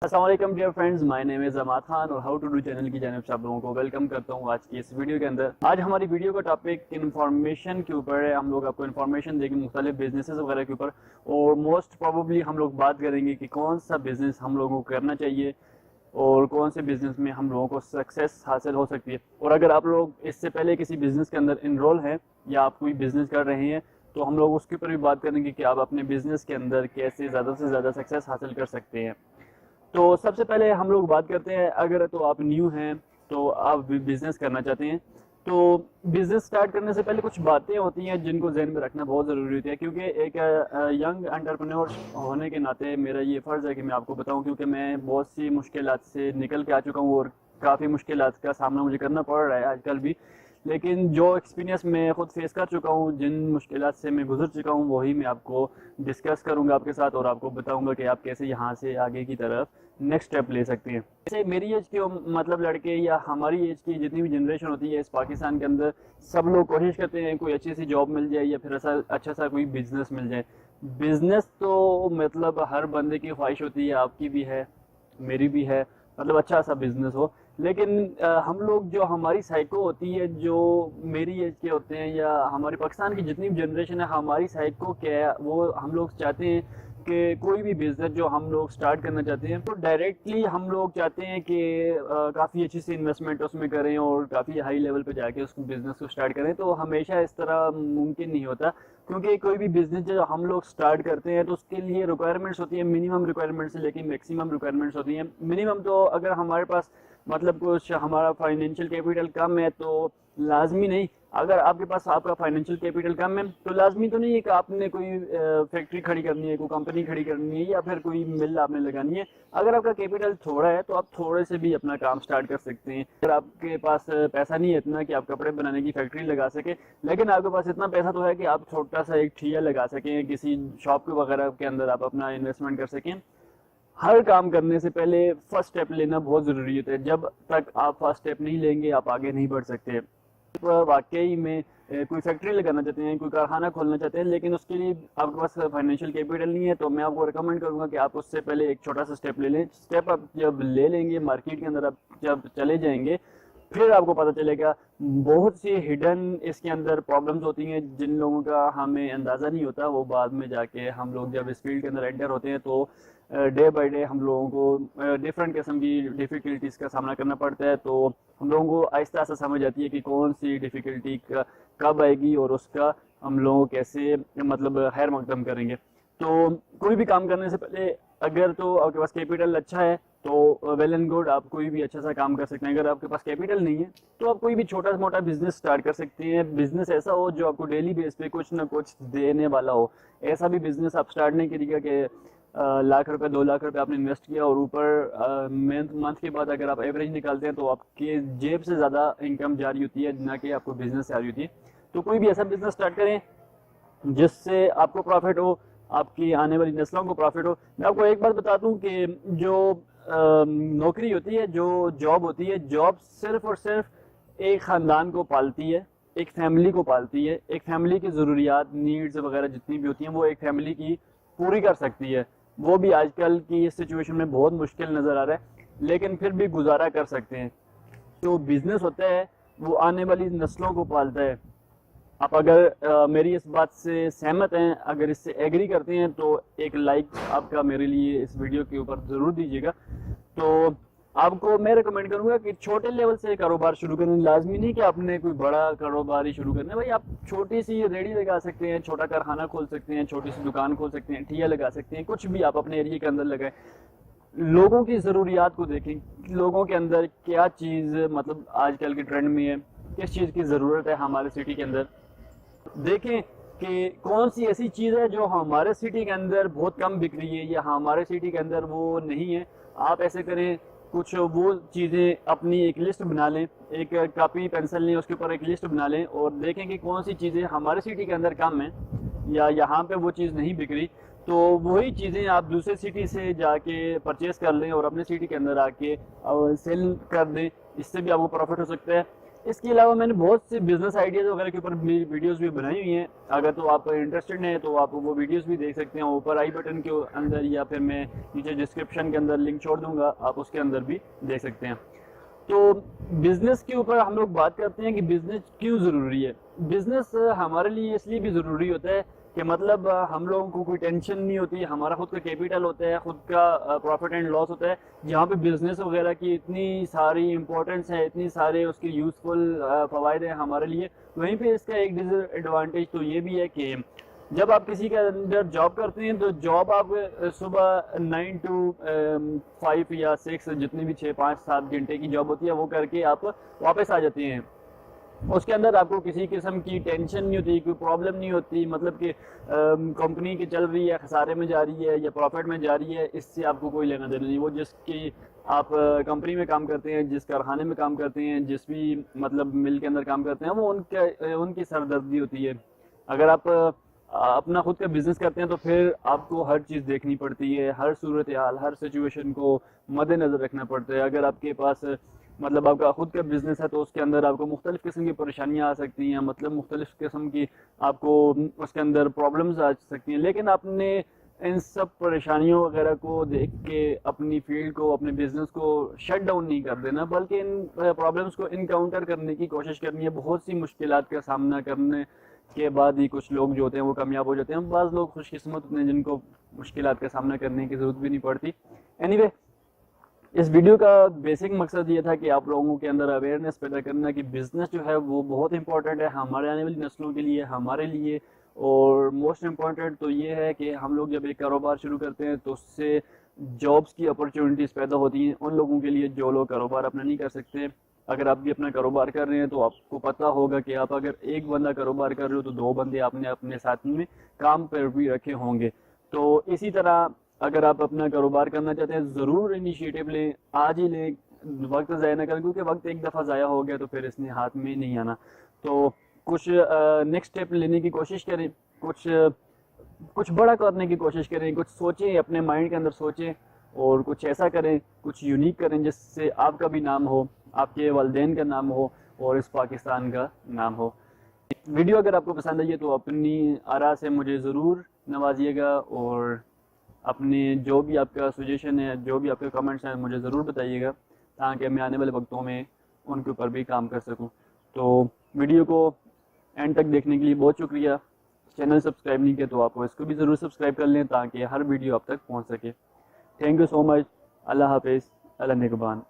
अस्सलाम वालेकुम dear friends, my name is Amad Khan और हाउ टू डू चैनल की जानिब से आप लोगों को वेलकम करता हूँ आज की इस वीडियो के अंदर। आज हमारी वीडियो का टॉपिक इन्फॉर्मेशन के ऊपर है। हम लोग आपको इन्फॉर्मेशन देंगे मुख्तलिफ बिजनेसेस वगैरह के ऊपर, और मोस्ट प्रोबेबली हम लोग बात करेंगे कि कौन सा बिज़नेस हम लोगों को करना चाहिए और कौन से बिज़नेस में हम लोगों को सक्सेस हासिल हो सकती है। और अगर आप लोग इससे पहले किसी बिज़नेस के अंदर इनरोल हैं या आप कोई बिज़नेस कर रहे हैं तो हम लोग उसके ऊपर भी बात करेंगे कि आप अपने बिज़नेस के अंदर कैसे ज़्यादा से ज़्यादा सक्सेस हासिल कर सकते हैं। तो सबसे पहले हम लोग बात करते हैं, अगर तो आप न्यू हैं तो आप बिज़नेस करना चाहते हैं तो बिज़नेस स्टार्ट करने से पहले कुछ बातें होती हैं जिनको जहन में रखना बहुत ज़रूरी होती है, क्योंकि एक यंग एंटरप्रेन्योर होने के नाते मेरा ये फ़र्ज़ है कि मैं आपको बताऊं, क्योंकि मैं बहुत सी मुश्किलात से निकल के आ चुका हूँ और काफ़ी मुश्किलात का सामना मुझे करना पड़ रहा है आजकल भी। लेकिन जो एक्सपीरियंस मैं खुद फेस कर चुका हूँ, जिन मुश्किलात से मैं गुजर चुका हूँ, वही मैं आपको डिस्कस करूँगा आपके साथ और आपको बताऊँगा कि आप कैसे यहाँ से आगे की तरफ नेक्स्ट स्टेप ले सकते हैं। जैसे मेरी एज के मतलब लड़के या हमारी एज की जितनी भी जनरेशन होती है इस पाकिस्तान के अंदर, सब लोग कोशिश करते हैं कोई अच्छी सी जॉब मिल जाए या फिर ऐसा अच्छा सा कोई बिजनेस मिल जाए। बिजनेस तो मतलब हर बंदे की ख्वाहिश होती है, आपकी भी है, मेरी भी है, मतलब अच्छा सा बिजनेस हो। लेकिन हम लोग जो हमारी साइको होती है, जो मेरी एज के होते हैं या हमारे पाकिस्तान की जितनी भी जनरेशन है, हमारी साइको क्या है, वो हम लोग चाहते हैं कि कोई भी बिजनेस जो हम लोग स्टार्ट करना चाहते हैं तो डायरेक्टली हम लोग चाहते हैं कि काफ़ी अच्छी सी इन्वेस्टमेंट उसमें करें और काफ़ी हाई लेवल पे जाके उस बिज़नेस को स्टार्ट करें। तो हमेशा इस तरह मुमकिन नहीं होता, क्योंकि कोई भी बिज़नेस जो हम लोग स्टार्ट करते हैं तो उसके लिए रिक्वायरमेंट्स होती है, मिनिमम रिक्वायरमेंट्स से लेकिन मैक्सिमम रिक्वायरमेंट्स होती हैं। मिनिमम तो अगर हमारे पास मतलब कुछ हमारा फाइनेंशियल कैपिटल कम है तो लाजमी नहीं, अगर आपके पास आपका फाइनेंशियल कैपिटल कम है तो लाजमी तो नहीं है कि आपने कोई फैक्ट्री खड़ी करनी है, कोई कंपनी खड़ी करनी है या फिर कोई मिल आपने लगानी है। अगर आपका कैपिटल थोड़ा है तो आप थोड़े से भी अपना काम स्टार्ट कर सकते हैं। अगर आपके पास पैसा नहीं है इतना कि आप कपड़े बनाने की फैक्ट्री लगा सके, लेकिन आपके पास इतना पैसा तो है कि आप छोटा सा एक ठिया लगा सकें, किसी शॉप वगैरह के अंदर आप अपना इन्वेस्टमेंट कर सकें। हर काम करने से पहले फर्स्ट स्टेप लेना बहुत ज़रूरी होता है। जब तक आप फर्स्ट स्टेप नहीं लेंगे आप आगे नहीं बढ़ सकते। वाकई में कोई फैक्ट्री लगाना चाहते हैं, कोई कारखाना खोलना चाहते हैं, लेकिन उसके लिए आपके पास फाइनेंशियल कैपिटल नहीं है, तो मैं आपको रिकमेंड करूंगा कि आप उससे पहले एक छोटा सा स्टेप ले लें। स्टेप आप जब ले लेंगे, मार्केट के अंदर आप जब चले जाएंगे, फिर आपको पता चलेगा बहुत सी हिडन इसके अंदर प्रॉब्लम्स होती हैं जिन लोगों का हमें अंदाज़ा नहीं होता। वो बाद में जाके हम लोग जब इस फील्ड के अंदर एंटर होते हैं तो डे बाय डे हम लोगों को डिफरेंट किस्म की डिफ़िकल्टीज़ का सामना करना पड़ता है। तो हम लोगों को आहिस्ता आहिस्ता समझ आती है कि कौन सी डिफ़िकल्टी कब आएगी और उसका हम लोग कैसे मतलब खैर मकदम करेंगे। तो कोई भी काम करने से पहले अगर तो आपके पास कैपिटल अच्छा है तो वेल एंड गुड, आप कोई भी अच्छा सा काम कर सकते हैं। अगर आपके पास कैपिटल नहीं है तो आप कोई भी छोटा मोटा बिजनेस स्टार्ट कर सकते हैं। बिजनेस ऐसा हो जो आपको डेली बेस पे कुछ ना कुछ देने वाला हो। ऐसा भी बिजनेस आप स्टार्ट नहीं करिएगा कि लाख रुपए 2 लाख रुपए आपने इन्वेस्ट किया और ऊपर मंथ के बाद अगर आप एवरेज निकालते हैं तो आपके जेब से ज़्यादा इनकम जा रही होती है ना कि आपको बिजनेस से आ रही होती है। तो कोई भी ऐसा बिजनेस स्टार्ट करें जिससे आपको प्रॉफिट हो, आपकी आने वाली नस्लों को प्रॉफिट हो। मैं आपको एक बात बता दूं कि जो नौकरी होती है, जो जॉब होती है, जॉब सिर्फ और सिर्फ एक ख़ानदान को पालती है, एक फैमिली को पालती है। एक फैमिली की ज़रूरियात, नीड्स वगैरह जितनी भी होती हैं वो एक फैमिली की पूरी कर सकती है। वो भी आजकल की इस सिचुएशन में बहुत मुश्किल नज़र आ रहा है, लेकिन फिर भी गुजारा कर सकते हैं। जो बिज़नेस होता है वो आने वाली नस्लों को पालता है। आप अगर मेरी इस बात से सहमत हैं, अगर इससे एग्री करते हैं तो एक लाइक आपका मेरे लिए इस वीडियो के ऊपर ज़रूर दीजिएगा। तो आपको मैं रिकमेंड करूंगा कि छोटे लेवल से कारोबार शुरू करें। लाजमी नहीं कि आपने कोई बड़ा कारोबार ही शुरू करना है भाई। आप छोटी सी रेडी लगा सकते हैं, छोटा कारखाना खोल सकते हैं, छोटी सी दुकान खोल सकते हैं, ठिया लगा सकते हैं, कुछ भी आप अपने एरिया के अंदर लगाएं। लोगों की ज़रूरियात को देखें, लोगों के अंदर क्या चीज़ मतलब आजकल के ट्रेंड में है, किस चीज़ की ज़रूरत है हमारे सिटी के अंदर। देखें कि कौन सी ऐसी चीज़ है जो हमारे सिटी के अंदर बहुत कम बिक रही है या हमारे सिटी के अंदर वो नहीं है। आप ऐसे करें, कुछ वो चीज़ें अपनी एक लिस्ट बना लें, एक कॉपी पेंसिल लें, उसके ऊपर एक लिस्ट बना लें और देखें कि कौन सी चीज़ें हमारे सिटी के अंदर कम है या यहाँ पे वो चीज़ नहीं बिक रही। तो वही चीज़ें आप दूसरे सिटी से जाके परचेज़ कर लें और अपने सिटी के अंदर आके सेल कर दें। इससे भी आपको प्रॉफिट हो सकता है। इसके अलावा मैंने बहुत से बिजनेस आइडियाज़ वगैरह के ऊपर वीडियोस भी बनाई हुई हैं। अगर तो आप इंटरेस्टेड हैं तो आप वो वीडियोस भी देख सकते हैं, ऊपर आई बटन के अंदर या फिर मैं नीचे डिस्क्रिप्शन के अंदर लिंक छोड़ दूंगा, आप उसके अंदर भी देख सकते हैं। तो बिजनेस के ऊपर हम लोग बात करते हैं कि बिजनेस क्यों ज़रूरी है। बिजनेस हमारे लिए इसलिए भी ज़रूरी होता है कि मतलब हम लोगों को कोई टेंशन नहीं होती, हमारा खुद का कैपिटल होता है, खुद का प्रॉफिट एंड लॉस होता है। जहाँ पे बिजनेस वगैरह की इतनी सारी इंपॉर्टेंस है, इतनी सारे उसके यूज़फुल फ़वाइद हैं हमारे लिए, वहीं पे इसका एक डिसएडवांटेज तो ये भी है कि जब आप किसी के अंदर जॉब करते हैं तो जॉब आप सुबह 9 to 5 या 6 जितनी भी 6-5-7 घंटे की जॉब होती है वो करके आप वापस आ जाते हैं। उसके अंदर आपको किसी किस्म की टेंशन नहीं होती, कोई प्रॉब्लम नहीं होती, मतलब कि कंपनी की चल रही है, खसारे में जा रही है या प्रॉफिट में जा रही है, इससे आपको कोई लेना देना नहीं। वो जिसकी आप कंपनी में काम करते हैं, जिस कारखाने में काम करते हैं, जिस भी मतलब मिल के अंदर काम करते हैं, वो उनकी सरदर्दी होती है। अगर आप अपना खुद का बिजनेस करते हैं तो फिर आपको हर चीज़ देखनी पड़ती है, हर सूरत हाल, हर सिचुएशन को मद्देनज़र रखना पड़ता है। अगर आपके पास मतलब आपका खुद का बिजनेस है तो उसके अंदर आपको मुख्तलिफ़ किस्म की परेशानियाँ आ सकती हैं, मतलब मुख्तलिफ़ किस्म की आपको उसके अंदर प्रॉब्लम्स आ सकती हैं। लेकिन आपने इन सब परेशानियों वगैरह को देख के अपनी फील्ड को, अपने बिजनेस को शट डाउन नहीं कर देना, बल्कि इन प्रॉब्लम्स को इनकाउंटर करने की कोशिश करनी है। बहुत सी मुश्किलात का सामना करने के बाद ही कुछ लोग जो होते हैं वो कामयाब हो जाते हैं। बाज़ लोग खुशकिस्मत होते हैं जिनको मुश्किलात का सामना करने की ज़रूरत भी नहीं पड़ती। एनीवे, इस वीडियो का बेसिक मकसद ये था कि आप लोगों के अंदर अवेयरनेस पैदा करना कि बिज़नेस जो है वो बहुत इंपॉर्टेंट है हमारे आने वाली नस्लों के लिए, हमारे लिए। और मोस्ट इम्पॉर्टेंट तो ये है कि हम लोग जब एक कारोबार शुरू करते हैं तो उससे जॉब्स की अपॉर्चुनिटीज़ पैदा होती हैं उन लोगों के लिए जो लोग कारोबार अपना नहीं कर सकते। अगर आप भी अपना कारोबार कर रहे हैं तो आपको पता होगा कि आप अगर एक बंदा कारोबार कर रहे हो तो 2 बंदे आपने अपने साथ में काम पर भी रखे होंगे। तो इसी तरह अगर आप अपना कारोबार करना चाहते हैं ज़रूर इनिशिएटिव लें, आज ही लें, वक्त ज़ाया ना करें, क्योंकि वक्त एक दफ़ा ज़ाया हो गया तो फिर इसने हाथ में नहीं आना। तो कुछ नेक्स्ट स्टेप लेने की कोशिश करें, कुछ बड़ा करने की कोशिश करें, कुछ सोचें, अपने माइंड के अंदर सोचें और कुछ ऐसा करें, कुछ यूनिक करें जिससे आपका भी नाम हो, आपके वालिदैन का नाम हो और इस पाकिस्तान का नाम हो। वीडियो अगर आपको पसंद आई है तो अपनी आरा से मुझे ज़रूर नवाजिएगा और अपने जो भी आपका सजेशन है, जो भी आपके कमेंट्स हैं मुझे ज़रूर बताइएगा, ताकि मैं आने वाले वक्तों में उनके ऊपर भी काम कर सकूं। तो वीडियो को एंड तक देखने के लिए बहुत शुक्रिया। चैनल सब्सक्राइब नहीं किया तो आप इसको भी ज़रूर सब्सक्राइब कर लें ताकि हर वीडियो आप तक पहुंच सके। Thank you so much. अल्लाह हाफिज़, अल्लाह निगहबान।